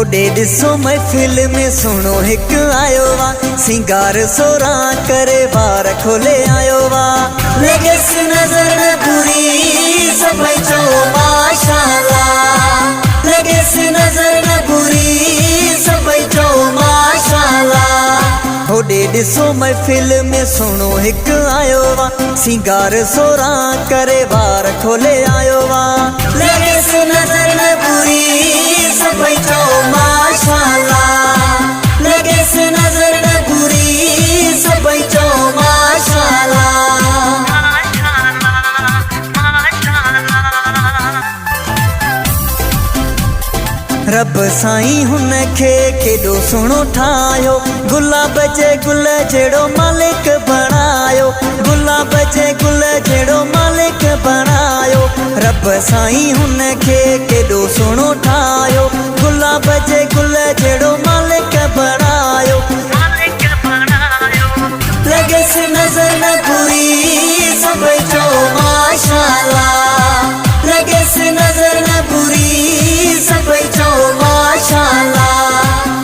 होॾे ॾिसो महफ़िल में सुहिणो हिकु आयो वा, सिंगार सोरा करे वार खोले आयो वा। लॻेसि नज़र न बुरी सभई चओ माशाअल्लाह, लॻेसि नज़र न बुरी सभई चओ माशाअल्लाह। होॾे ॾिसो महफ़िल में सुहिणो हिकु आयो वा, सिंगार सोरा करे वार खोले आयो वा। लॻेसि नज़र न बुरी सभई चओ माशाअल्लाह, लॻेसि नज़र न बुरी सभई चओ माशाअल्लाह। रब साईं हुनखे केॾो सुहिणो ठाहियो, गुलाब जे गुल जहिड़ो मालिक बणायो, गुलाब जे गुल जहिड़ो मालिक बणायो। रब साईं हुनखे केॾो सुहिणो ठाहियो, गुलाब जे गुल जहिड़ो मालिक बणायो। लॻेसि नज़र न बुरी सभई चओ माशाअल्लाह, लॻेसि नज़र न बुरी सभई चओ माशाअल्लाह।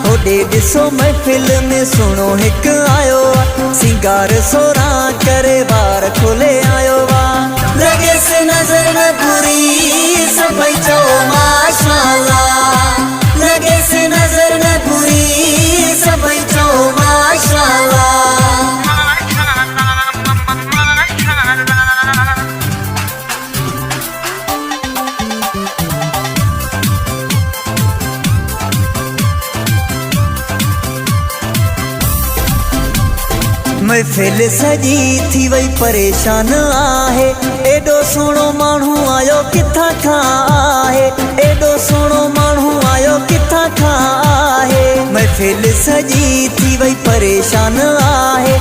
होॾे ॾिसो महफ़िल में सुहिणो हिकु आयो वा, सिंगार सोरा करे वार खोले आयो वा। लॻेसि नज़र न बुरी सभई चओ माशाअल्लाह, लॻेसि नज़र न बुरी सभई चओ माशाअल्लाह। महफ़िल सजी थी वई परेशान आहे, एॾो सुहिणो माण्हू आयो किथां खां आहे, एॾो सुहिणो माण्हू आयो किथां खां आहे। महफ़िल सजी थी वई परेशान आहे,